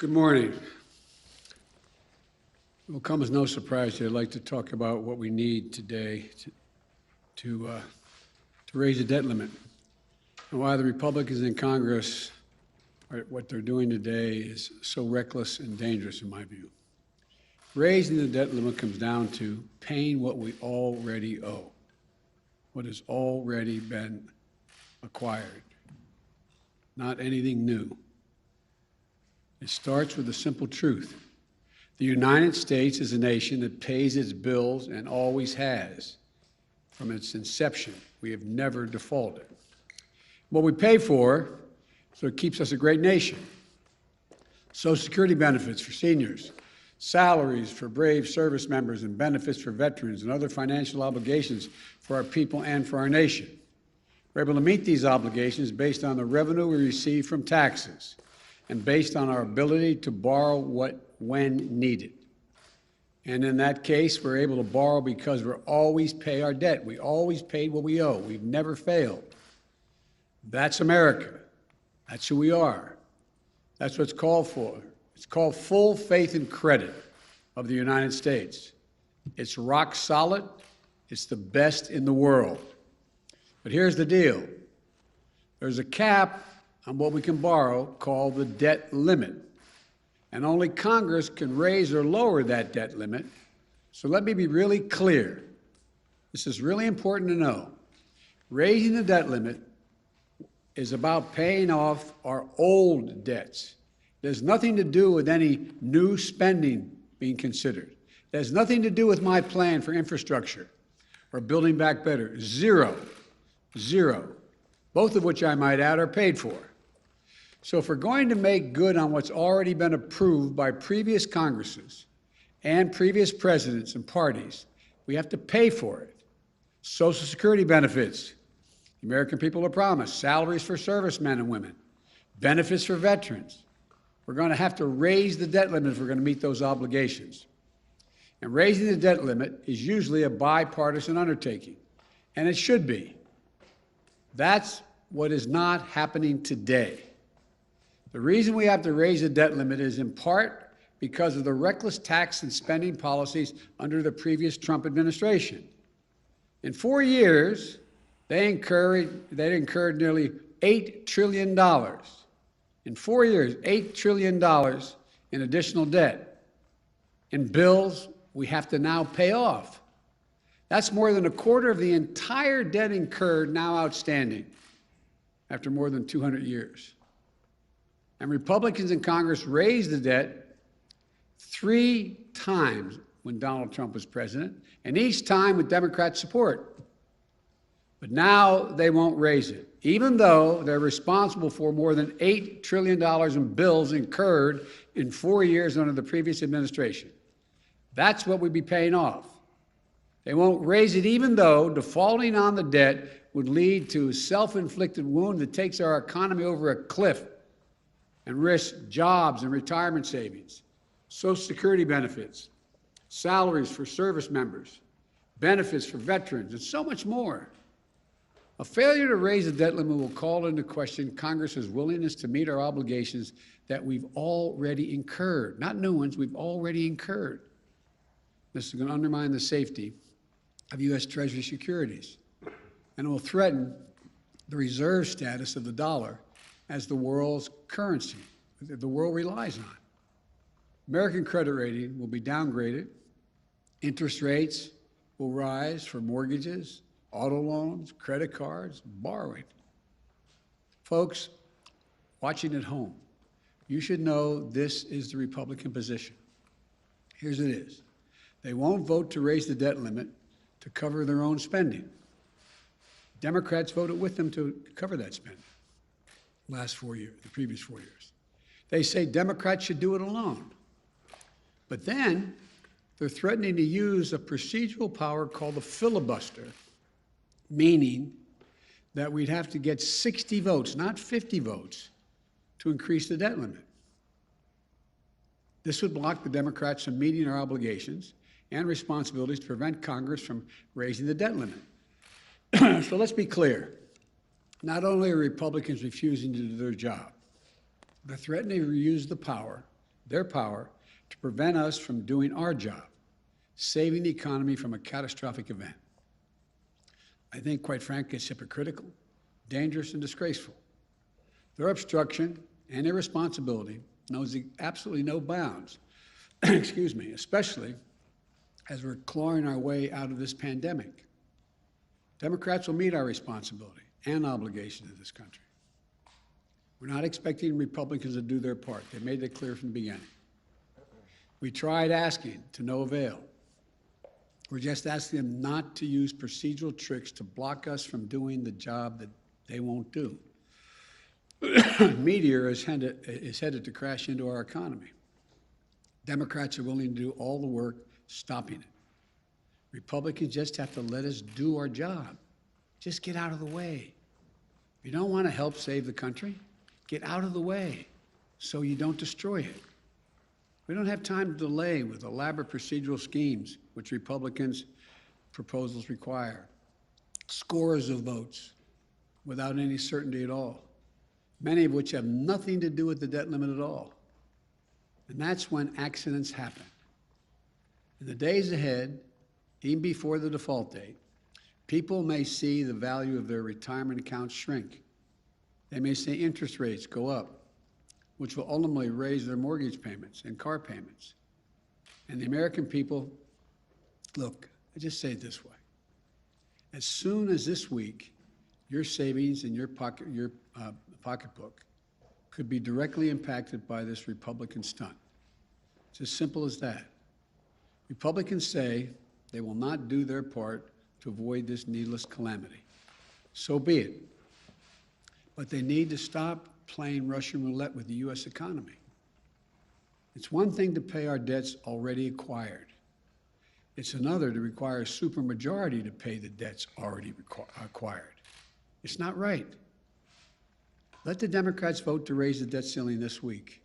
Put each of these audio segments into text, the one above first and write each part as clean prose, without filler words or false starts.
Good morning. It will come as no surprise that I'd like to talk about what we need today to raise the debt limit, and why the Republicans in Congress what they're doing today is so reckless and dangerous in my view. Raising the debt limit comes down to paying what we already owe, what has already been acquired, not anything new. It starts with the simple truth. The United States is a nation that pays its bills and always has. From its inception, we have never defaulted. What we pay for, so it keeps us a great nation. Social Security benefits for seniors, salaries for brave service members, and benefits for veterans, and other financial obligations for our people and for our nation. We're able to meet these obligations based on the revenue we receive from taxes and based on our ability to borrow when needed. And in that case, we're able to borrow because we always pay our debt. We always paid what we owe. We've never failed. That's America. That's who we are. That's what it's called for. It's called full faith and credit of the United States. It's rock solid. It's the best in the world. But here's the deal. There's a cap on what we can borrow called the debt limit. And only Congress can raise or lower that debt limit. So let me be really clear. This is really important to know. Raising the debt limit is about paying off our old debts. There's nothing to do with any new spending being considered. It has nothing to do with my plan for infrastructure or building back better. Zero. Both of which I might add are paid for. So if we're going to make good on what's already been approved by previous Congresses and previous presidents and parties, we have to pay for it. Social Security benefits, the American people are promised, salaries for servicemen and women, benefits for veterans. We're going to have to raise the debt limit if we're going to meet those obligations. And raising the debt limit is usually a bipartisan undertaking, and it should be. That's what is not happening today. The reason we have to raise the debt limit is in part because of the reckless tax and spending policies under the previous Trump administration. In 4 years, they incurred nearly $8 trillion. In 4 years, $8 trillion in additional debt, in bills we have to now pay off. That's more than a quarter of the entire debt incurred now outstanding after more than 200 years. And Republicans in Congress raised the debt 3 times when Donald Trump was president, and each time with Democrat support. But now they won't raise it, even though they're responsible for more than $8 trillion in bills incurred in 4 years under the previous administration. That's what we'd be paying off. They won't raise it even though defaulting on the debt would lead to a self-inflicted wound that takes our economy over a cliff and risks jobs and retirement savings, Social Security benefits, salaries for service members, benefits for veterans, and so much more. A failure to raise the debt limit will call into question Congress's willingness to meet our obligations that we've already incurred, not new ones, we've already incurred. This is going to undermine the safety of U.S. Treasury securities, and it will threaten the reserve status of the dollar as the world's currency that the world relies on. American credit rating will be downgraded. Interest rates will rise for mortgages, auto loans, credit cards, borrowing. Folks, watching at home, you should know this is the Republican position. Here's what it is. They won't vote to raise the debt limit to cover their own spending. Democrats voted with them to cover that spending last 4 years, the previous 4 years. They say Democrats should do it alone. But then they're threatening to use a procedural power called the filibuster, meaning that we'd have to get 60 votes, not 50 votes, to increase the debt limit. This would block the Democrats from meeting our obligations and responsibilities to prevent Congress from raising the debt limit. So let's be clear. Not only are Republicans refusing to do their job, they're threatening to use the power their power to prevent us from doing our job, saving the economy from a catastrophic event. I think, quite frankly, it's hypocritical, dangerous, and disgraceful. Their obstruction and irresponsibility knows absolutely no bounds, excuse me, especially as we're clawing our way out of this pandemic. Democrats will meet our responsibility and obligation to this country. We're not expecting Republicans to do their part. They made that clear from the beginning. We tried asking to no avail. We're just asking them not to use procedural tricks to block us from doing the job that they won't do. Meteor is headed to crash into our economy. Democrats are willing to do all the work stopping it. Republicans just have to let us do our job. Just get out of the way. If you don't want to help save the country, get out of the way so you don't destroy it. We don't have time to delay with elaborate procedural schemes, which Republicans' proposals require. Scores of votes without any certainty at all, many of which have nothing to do with the debt limit at all. And that's when accidents happen. In the days ahead, even before the default date, people may see the value of their retirement accounts shrink. They may see interest rates go up, which will ultimately raise their mortgage payments and car payments. And the American people, look, I just say it this way. As soon as this week, your savings in your pocketbook could be directly impacted by this Republican stunt. It's as simple as that. Republicans say they will not do their part to avoid this needless calamity. So be it. But they need to stop playing Russian roulette with the U.S. economy. It's one thing to pay our debts already acquired. It's another to require a supermajority to pay the debts already acquired. It's not right. Let the Democrats vote to raise the debt ceiling this week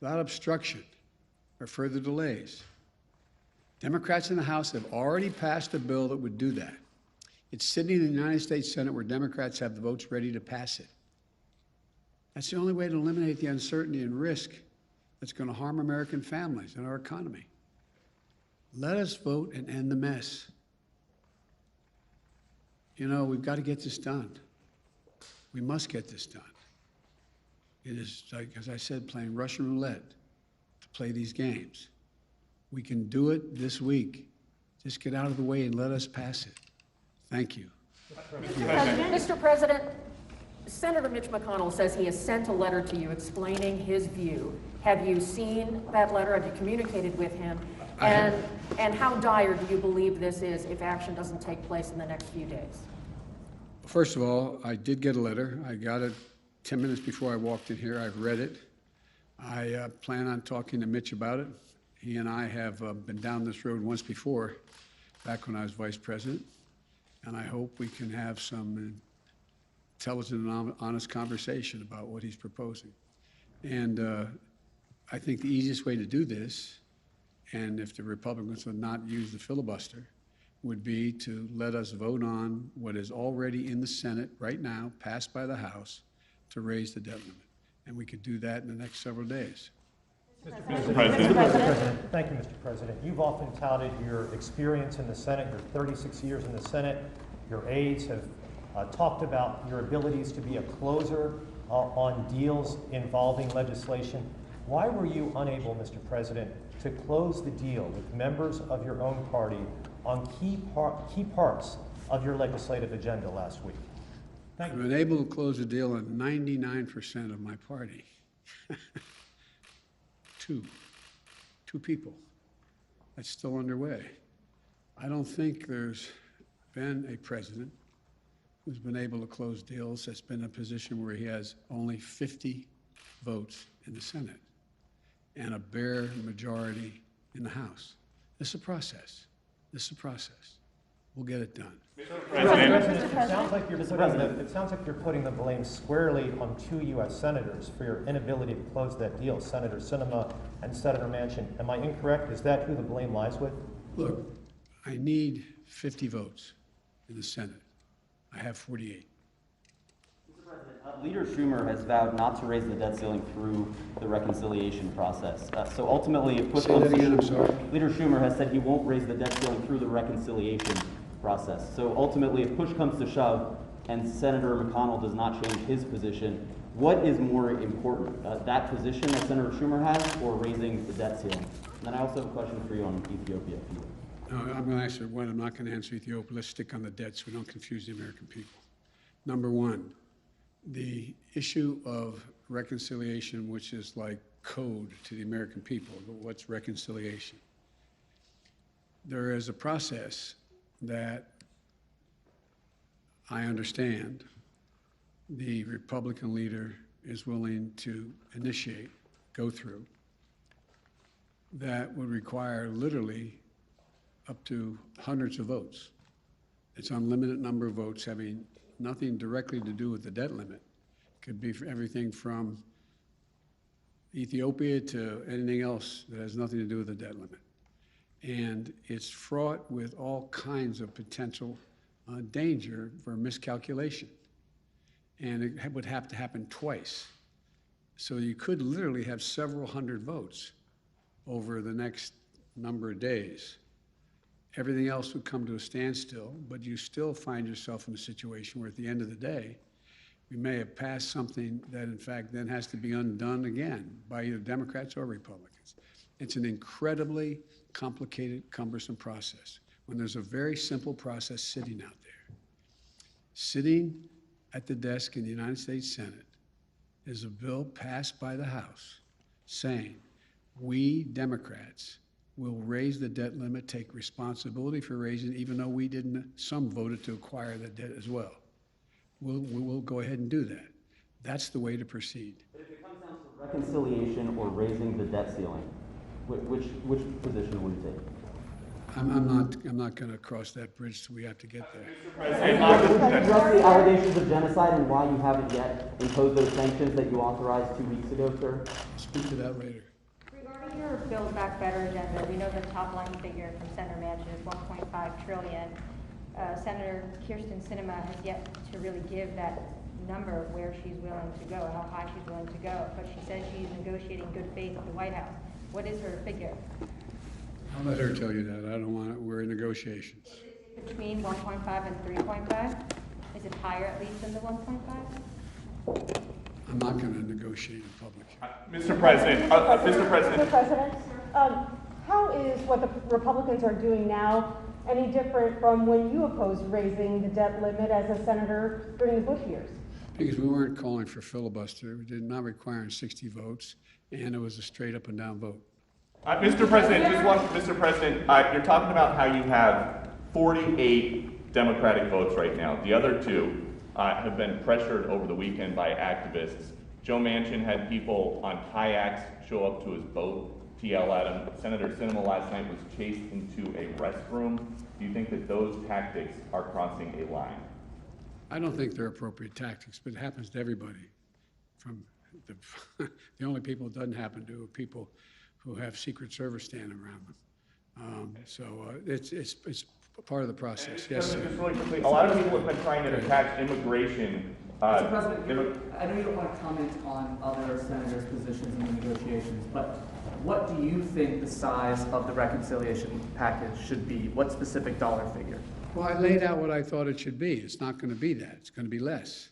without obstruction or further delays. Democrats in the House have already passed a bill that would do that. It's sitting in the United States Senate where Democrats have the votes ready to pass it. That's the only way to eliminate the uncertainty and risk that's going to harm American families and our economy. Let us vote and end the mess. You know, we've got to get this done. We must get this done. It is, like, as I said, playing Russian roulette to play these games. We can do it this week. Just get out of the way and let us pass it. Thank you. Mr. President, Senator Mitch McConnell says he has sent a letter to you explaining his view. Have you seen that letter? Have you communicated with him? And how dire do you believe this is if action doesn't take place in the next few days? First of all, I did get a letter. I got it 10 minutes before I walked in here. I've read it. I plan on talking to Mitch about it. He and I have been down this road once before, back when I was vice president, and I hope we can have some intelligent and honest conversation about what he's proposing. And I think the easiest way to do this, and if the Republicans would not use the filibuster, would be to let us vote on what is already in the Senate right now, passed by the House, to raise the debt limit. And we could do that in the next several days. Mr. President. Thank you, Mr. President. You've often touted your experience in the Senate, your 36 years in the Senate. Your aides have talked about your abilities to be a closer on deals involving legislation. Why were you unable, Mr. President, to close the deal with members of your own party on key parts of your legislative agenda last week? Thank you. I've been able to close a deal on 99% of my party. Two people. That's still underway. I don't think there's been a president who's been able to close deals that's been in a position where he has only 50 votes in the Senate and a bare majority in the House. This is a process. This is a process. We'll get it done. It sounds like you're putting the blame squarely on two U.S. senators for your inability to close that deal, Senator Sinema and Senator Manchin. Am I incorrect? Is that who the blame lies with? Look, I need 50 votes in the Senate. I have 48. Leader Schumer has vowed not to raise the debt ceiling through the reconciliation process. So ultimately, if push Say that comes to again, I'm sorry. Leader Schumer has said he won't raise the debt ceiling through the reconciliation process. So ultimately, if push comes to shove and Senator McConnell does not change his position, what is more important, that position that Senator Schumer has or raising the debt ceiling? And then I also have a question for you on Ethiopia. If you would. No, I'm going to answer one. I'm not going to answer Ethiopia. Let's stick on the debt so we don't confuse the American people. Number one, the issue of reconciliation, which is like code to the American people. What's reconciliation? There is a process that I understand the Republican leader is willing to initiate, go through, that would require literally up to hundreds of votes. It's unlimited number of votes having nothing directly to do with the debt limit. Could be everything from Ethiopia to anything else that has nothing to do with the debt limit. And it's fraught with all kinds of potential danger for miscalculation. And it would have to happen twice. So you could literally have several hundred votes over the next number of days. Everything else would come to a standstill, but you still find yourself in a situation where at the end of the day, we may have passed something that in fact then has to be undone again by either Democrats or Republicans. It's an incredibly complicated, cumbersome process when there's a very simple process sitting out there. Sitting at the desk in the United States Senate is a bill passed by the House saying, we Democrats will raise the debt limit, take responsibility for raising, even though we didn't, some voted to acquire the debt as well. We'll go ahead and do that. That's the way to proceed. But if it comes down to reconciliation or raising the debt ceiling, which position will you take? I'm not going to cross that bridge till we have to get there. Address the allegations of genocide and why you haven't yet imposed those sanctions that you authorized 2 weeks ago, sir? Speak to that later. Regarding your Build Back Better agenda, we know the top line figure from Senator Manchin is $1.5 trillion. Senator Kirsten Sinema has yet to really give that number of where she's willing to go, how high she's willing to go, but she says she's negotiating good faith with the White House. What is her figure? I'll let her tell you that. I don't want it. We're in negotiations. Is it between 1.5 and 3.5? Is it higher at least than the 1.5? I'm not going to negotiate in public. Mr. President, Mr. President. Mr. President, how is what the Republicans are doing now any different from when you opposed raising the debt limit as a senator during the Bush years? Because we weren't calling for filibuster. We did not requiring 60 votes, and it was a straight up and down vote. Mr. President, Mr. President, you're talking about how you have 48 Democratic votes right now. The other two have been pressured over the weekend by activists. Joe Manchin had people on kayaks show up to his boat to yell at him. Senator Sinema last night was chased into a restroom. Do you think that those tactics are crossing a line? I don't think they're appropriate tactics, but it happens to everybody. From the only people it doesn't happen to are people who have Secret Service standing around them. It's part of the process. Yes, sir. Just really quickly, a lot of people have been trying to attach immigration. Mr. President, I know you don't want to comment on other senators' positions in the negotiations, but what do you think the size of the reconciliation package should be? What specific dollar figure? Well, I laid out what I thought it should be. It's not going to be that. It's going to be less.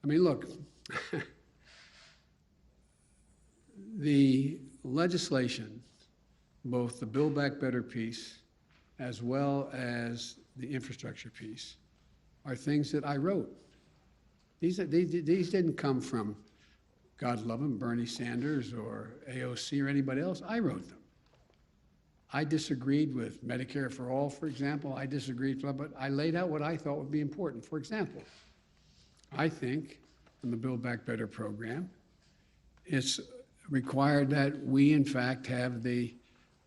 I mean, look, the legislation, both the Build Back Better piece as well as the infrastructure piece, are things that I wrote. These didn't come from, God love him, Bernie Sanders or AOC or anybody else. I wrote them. I disagreed with Medicare for All, for example. I disagreed, but I laid out what I thought would be important. For example, I think in the Build Back Better program, it's required that we, in fact, have the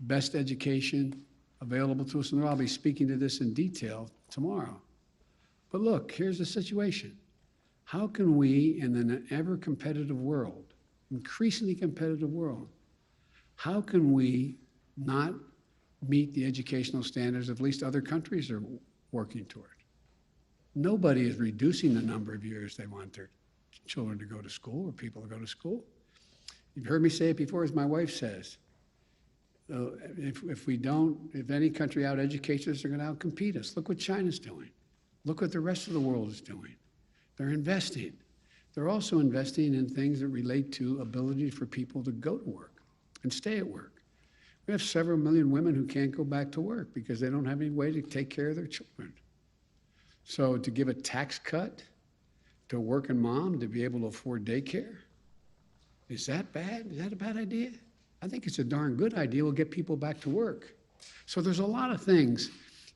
best education available to us. And I'll be speaking to this in detail tomorrow. But look, here's the situation. How can we, in an ever-competitive world, increasingly competitive world, how can we not meet the educational standards at least other countries are working toward? Nobody is reducing the number of years they want their children to go to school or people to go to school. You've heard me say it before, as my wife says. If any country out-educates us, they're going to out-compete us. Look what China's doing. Look what the rest of the world is doing. They're investing. They're also investing in things that relate to ability for people to go to work and stay at work. We have several million women who can't go back to work because they don't have any way to take care of their children. So to give a tax cut to a working mom to be able to afford daycare, is that bad? Is that a bad idea? I think it's a darn good idea. We'll get people back to work. So there's a lot of things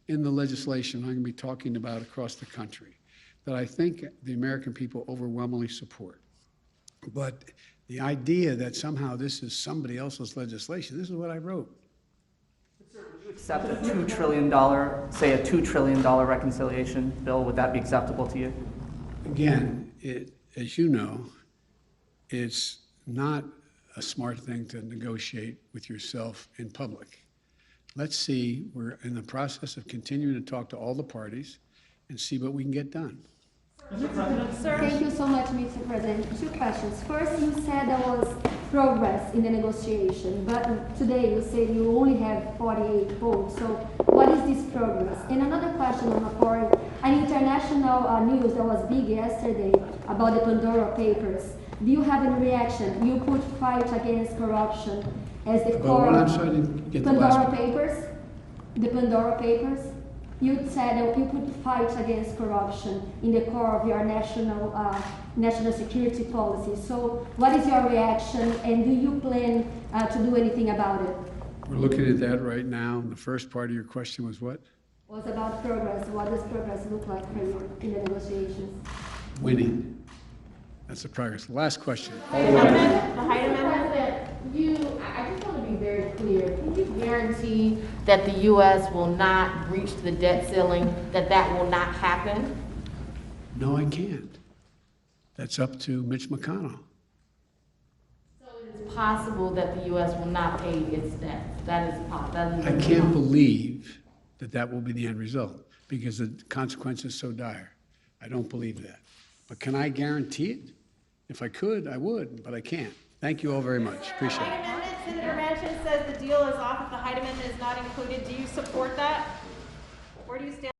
in the legislation I'm going to be talking about across the country that I think the American people overwhelmingly support. But the idea that somehow this is somebody else's legislation, this is what I wrote. Sir, would you accept a $2 trillion, say a $2 trillion reconciliation bill? Would that be acceptable to you? Again, as you know, it's not a smart thing to negotiate with yourself in public. Let's see, we're in the process of continuing to talk to all the parties and see what we can get done. Thank you so much, Mr. President. Two questions. First, you said there was progress in the negotiation, but today you said you only have 48 votes. So what is this progress? And another question on the foreign, an international news that was big yesterday about the Pandora Papers. Do you have any reaction? You put fight against corruption as the core. I'm sorry, I didn't get the last Pandora one. Papers, the Pandora Papers. You said that you put fight against corruption in the core of your national security policy. So what is your reaction, and do you plan to do anything about it? We're looking at that right now. The first part of your question was what? Was about progress. What does progress look like for you in the negotiations? Winning. That's the progress. Last question. The height amendment. I just want to be very clear. Can you guarantee that the U.S. will not breach the debt ceiling, that will not happen? No, I can't. That's up to Mitch McConnell. So it is possible that the U.S. will not pay its debt. That is possible. I can't believe that will be the end result because the consequence is so dire. I don't believe that. But can I guarantee it? If I could, I would, but I can't. Thank you all very much. Appreciate it. Senator Manchin says the deal is off if the Hyde Amendment is not included. Do you support that? Where do you stand?